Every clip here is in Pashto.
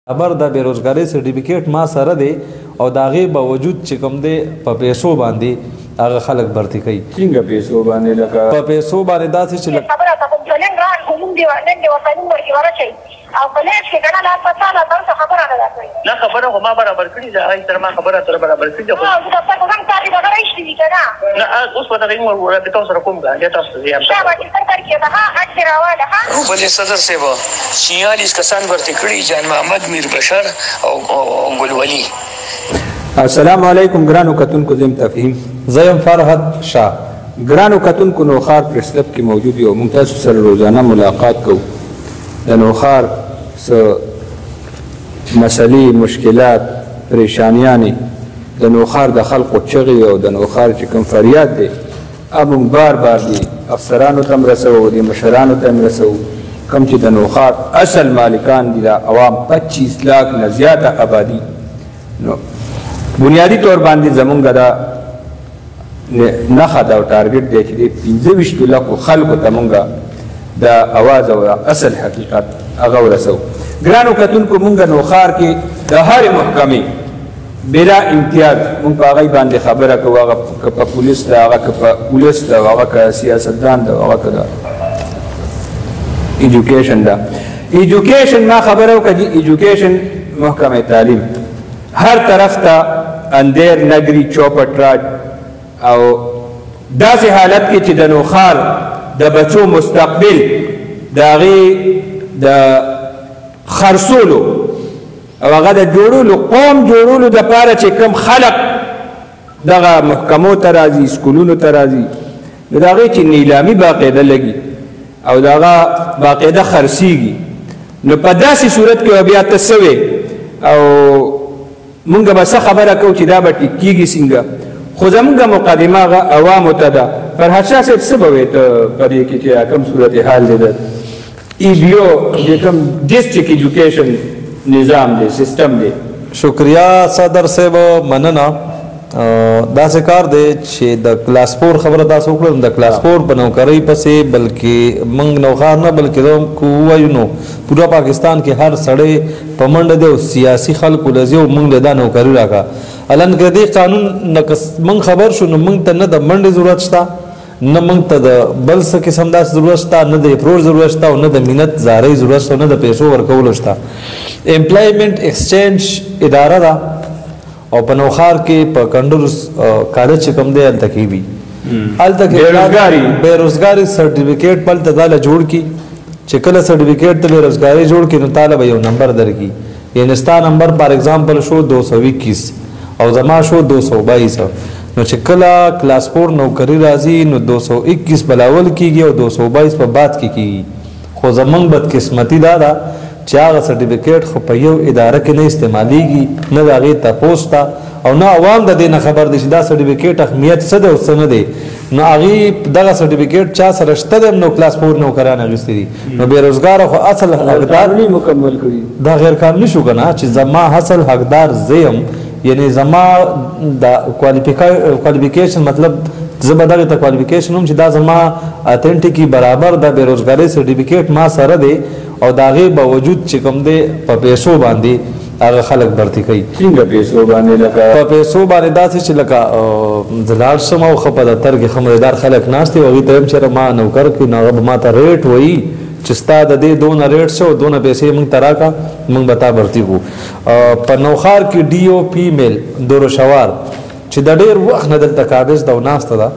خبر د بیروزګاری سرټیفیکیټ ما سره دی او د هغې باوجود چې کوم دی په پیسو باندې هغه خلک برتي کوي. څنګه پیسو باندې؟ لکه په پیسو باندې داسې چې خبره ته کوم ځلین ران کوم دی نن دی ورته نوم ورکی ورچي او کلیج کې ګڼه لا پتا لا تاسو خبره نه راځي. نه خبره خو ما برابر کړی دا هي تر ما خبره تر برابر کړی دا. او دا څنګه څنګه تاسو دا راځي دي کنه. نه اوس په دغه مور ورته تاسو سره کوم غاډه تاسو یې هم. شابه چې څنګه کې دا اټ راواله ها. بل صدر صاحب 46 کسان ورته کړی جان محمد میر بشر او ګلولي. السلام علیکم ګرانو کتونکو، زم تفهیم زیم فرحت شاه. ګرانو کتونکو، نوخار پریس کلب کې موجود یو موږ تاسو سره روزانه ملاقات کوو. د نوخار څه مسلې، مشکلات، پریشانیانې، د نوخار د خلقو چغې او د نوخار چې کوم فریاد دی هغه موږ بار بار دی افسرانو ته هم رسوو، د مشرانو ته هم رسوو. کوم چې د نوخار اصل مالکان دي د عوام 25 لاک نه زیاته آبادي، نو بنیادی طور باندې زمونږ دا نښه ده او ټارګټ دی چې د 25 لکو خلکو ته مونږ د اواز او اصل حقیقت هغه ورسوو. ګرانو کتونکو، مونږ نوخار کې د هرې محکمې بلا امتیاز مونږ په هغې باندې خبره کوو، هغه که په پولیس ده، هغه که په پولیس ده، هغه که سیاستدان ده، هغه که د ایجوکیشن ده. ایجوکیشن ما خبره وکړه چې ایجوکیشن محکمه تعلیم هر طرف ته اندیر، نگری، چوپټ راج او داسې حالت کې چې د نوخار د بچو مستقبل د هغې د خرڅولو او هغه د جوړولو، قوم جوړولو دپاره چې کوم خلق دغه محکمو ته راځي، سکولونو ته راځي، نو د هغې چې نیلامي باقاعده لګي او د هغه باقاعده خرڅېږي، نو په داسې صورت کې بیا ته څه وې او مونږ به څه خبره کوو چې دا به ټیک کېږي څنګه. خو زمونږ مقدمه هغه عوامو ته ده. فرحت شاه صاحب څه به وایې ته په دې کې چې کوم صورت حال دی د ایبیو د کوم ډسټرکټ ایجوکیشن نظام دی، سیستم دی؟ شکریہ صدر صاحب، مننه. داسې کار دی چې د کلاس 4 خبره تاسو وکړه، د کلاس 4 په نوکرۍ پسې بلکې موږ نوخار نه بلکې ووایو نو پوره پاکستان کې هر سړی په منډه دی او سیاسي خلکو له ځي او موږ له دا نوکري راکړه. الان که دې قانون نه موږ خبر شو نو موږ ته نه د منډې ضرورت شته، نه موږ ته د بل څه قسم داسې ضرورت شته، نه د اپروچ ضرورت شته او نه د منت زارۍ ضرورت شته، نه د پیسو ورکولو شته. امپلایمنٹ ایکسچینج اداره ده او په نوخار کې په کنډرس کالج چې کوم دی هلته کې وي، هلته کې بېروزګاري سرټیفیکیټ به هلته تاله جوړ کړي چې کله سرټیفیکیټ ته بېروزګاري جوړ کړي نو تاله به یو نمبر درکړي. یعنې ستا نمبر فار ایگزامپل شو 221 او زما شو 222، نو چې کله کلاس 4 نوکري راځي نو 221 بلاول کېږي او 222 په بعد کې کېږي. خو زمونږ بدقسمتي دا ده چې هغه سرټیفیکیټ خو په یو اداره کې نه استعمالیږي، نه د هغې تپوس ته او نه عوام د دې نه خبر دی چې دا سرټیفیکیټ اهمیت څه دی او څه نه دی. نو هغې دغه سرټیفیکیټ چا سره شته دی نو کلاس 4 نوکران اخیستي دي، نو بېروزګاره خو اصل حقدار مکمل کړي. دا غیر قانوني شو که نه چې زما اصل حقدار زه یم، یعنې زما د کوالیفیکیشن مطلب زه به دغې ته کوالیفیکیشن هم چې دا زما اتنټیکي برابر د بېروزګارۍ سرټیفیکیټ ما سره دی او د هغې باوجود چې کوم دی په پیسو باندې هغه خلک برتي کوي. څنګه پیسو باندې؟ لکه په پیسو باندې داسې چې لکه زه لاړ شم او ښه په دفتر کې ښه مزیدار خلک ناست دي او هغوی ته وایم چېرې ما نوکر کړي نو هغه به ما ته ریټ وایي چې ستا د دې دونه ریټ شه او دونه پیسې موږ ته راکړه، موږ به تا برتي کړو. په نوخار کې ډي او پي میل دوروشوار چې د ډېر وخت نه دلته کاغذ ده او ناسته ده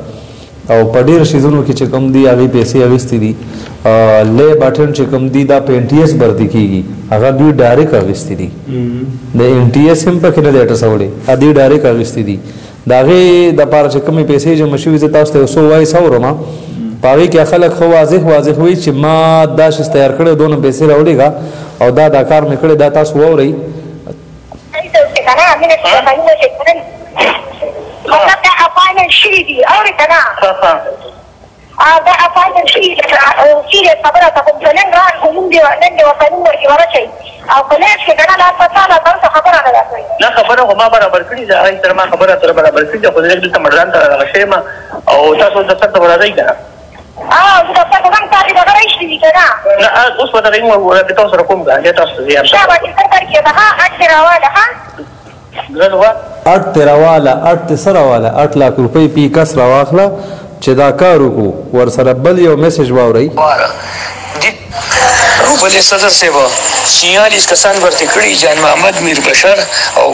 او په ډېر شیزونو کې چې کوم دي هغې پیسې اخیستې دي. لیب اټنډ چې کوم دي دا په این ټي ایس برتي کېږي، هغه دوی ډایرکټ اخیستې دي، د این ټي ایس هم پکې نه دی اټسولی، هغه دوی ډایرکټ اخیستې دي. د هغې دپاره چې کومې پیسې جمع شوي زه تاسو ته یو څو وایس اورم، په هغې کې خلک ښه واضح وایي چې ما دا شیز تیار کړی دونه پیسې راوړېږه او دا کار مې کړی، دا تاسو واورئ. مطلب دا اپاینمنټ شوي دي اورې که نه؟ دا اپاینمنټ شوي سیریس خبره ته کوم ځلین ران خو نن دی ورته نوم ورکې ورچوي او کلیج کې ګڼه لا پتا لا تاسو خبره نه راځي. نه خبره خو ما برابر کړې ده، هغې تر ما خبره تر برابر کړې ده، خو زه دلته مډران ته راغلی شوی یم او تاسو دفتر ته به راځئ که نه؟ زه د پروګرام تعقیب غواړم شي کنه نه اوس به دغه مو د تاسو سره کوم غاړه تاسو زیات شابه چې څنګه کې ده ها اټ راواله ها غلوا 8 تیراواله 8 سراواله 8 लाख रुपए पी कस रवाखला چې دا کار وکړو ور سره بل یو میسج واورئ روبل صدر صاحب 46 کسان ورته کړي جان محمد میر بشر او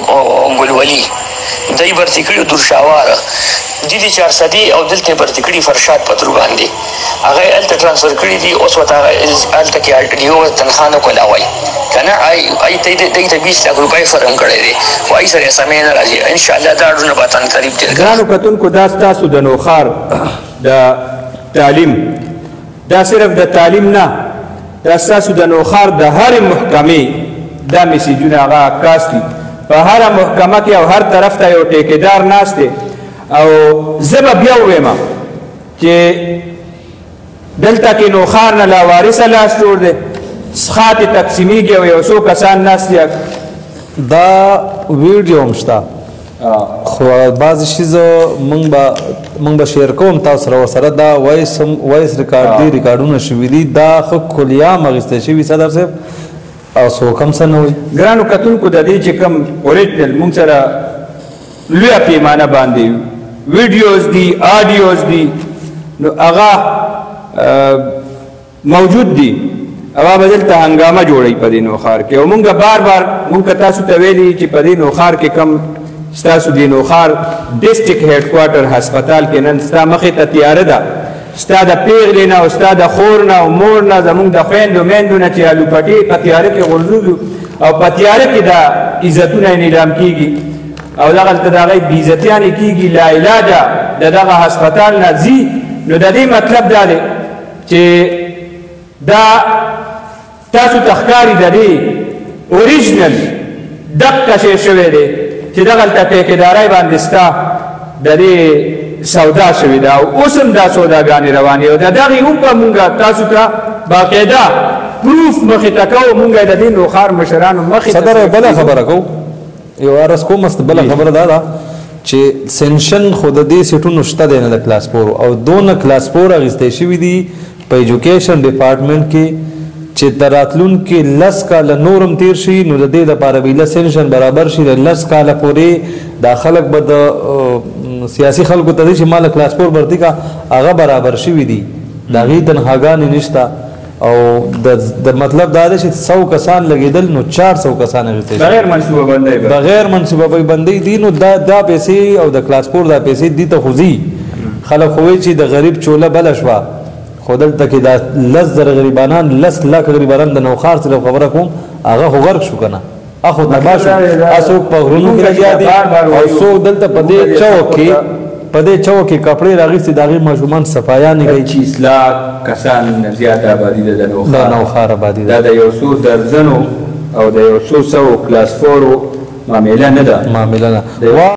ګلولي دای ورته کړي درشاوار دي 400 او دلته ورته کړي فرشاد پترو باندې هغه الته ترانسفر کړي دي اوس وته الته کې یو تنخانه کولاوي کنه ای ته 20 लाख रुपए فرم کړی دي وای سره سمې نه راځي ان شاء الله دا ډونه به تن قریب دي ګرانو کتونکو دا ستاسو د نوخار د تعلیم دا صرف د تعلیم نه دا ستاسو د نوخار د هر محکمې دا میسیجونه هغه عکاس دي په هره محکمه کې او هر طرف ته یو ټیکیدار ناست دی او زه به بیا ووایم چې دلته کې نوخار نه لاوارثه لاس جوړ دی څښاک یې تقسیمیږي او یو څو کسان ناست دي دا ویډیو هم شته خو بعضې شیزه موږ به شیر کوم تاسو سره ورسره دا وایس ریکارډونه شوي دي دا خو کلیام اخیستی شوي صدر صاحب او څوک هم څه نه وایي ګرانو کتونکو د دې چې کوم اوریجنل موږ سره لویه پیمانه باندې ویډیوز دي آډیوز دي نو هغه موجود دي هغه به دلته هنګامه جوړوي په دې نوخار کې او موږ بار بار موږ تاسو ته ویلي چې په دې نوخار کې کم ستاسو د نوخار ډسټرکټ هیډ کوارټر هسپتال کې نن ستا مخې ته تیاره ده ستا د پیغلې نه او ستا د خور نه او مور نه زموږ د خویندو میندو نه چې الوپټې په تیاره کې غورځوږي او په تیاره کې دا عزتونه یې نیلام کېږي او دغلته د هغوی بېعزتیانې کېږي لاعلاجه د دغه هسپتال نه ځي نو د دې مطلب دا دی چې دا تاسو ته ښکاري د دې اوریجنل دقه شی شوی دی چې دغلته ټیکېدارۍ باندې ستا د دې سودا شوې ده او اوس هم دا سوداګانې روانې او د دغې هم به مونږ تاسو ته باقاعده پروف مخې ته کوو مونږ د دې نوخار مشرانو مخې صدر بله خبره کوو یو عرض کوم است بله خبره دا ده چې سینشن خو د دې سیټونو شته دی نه د کلاس فور او دونه کلاس فور اخیستی شوي دي په ایجوکیشن ډپارټمنټ کې چې د راتلونکي 10 کاله نورم تیر شي نو د دې لپاره به له سینشن برابر شي د 10 کاله پورې دا خلک به د سیاسي خلکو ته چې مال کلاس فور برتی کا هغه برابر شوي دي د هغې تنخواګانې نشته او د مطلب دا دی چې 100 کسان لګېدل نو 400 کسان اخیستی بغیر منصوبه بندۍ بغیر منصوبه بندۍ دي نو دا پیسې او د کلاس فور دا پیسې دي ته خو ځي خلک خو وایي چې د غریب چوله بله شوه خو دلته کې دا 10,000 غریبانان 10 लाख غریبانان د نوخار سره خبره کوم هغه خو غرق شو که نه اخو تباه شو څوک په غرونو کې لګیا دي او څوک دلته په دې چوک کې کپړې راغېستې د هغې ماشومان صفایانې کوي 25 लाख کسان نه زیات آبادي ده د نوخار آبادي ده د یو څو درزنو او د یو څو سوو کلاس فورو معامله نه ده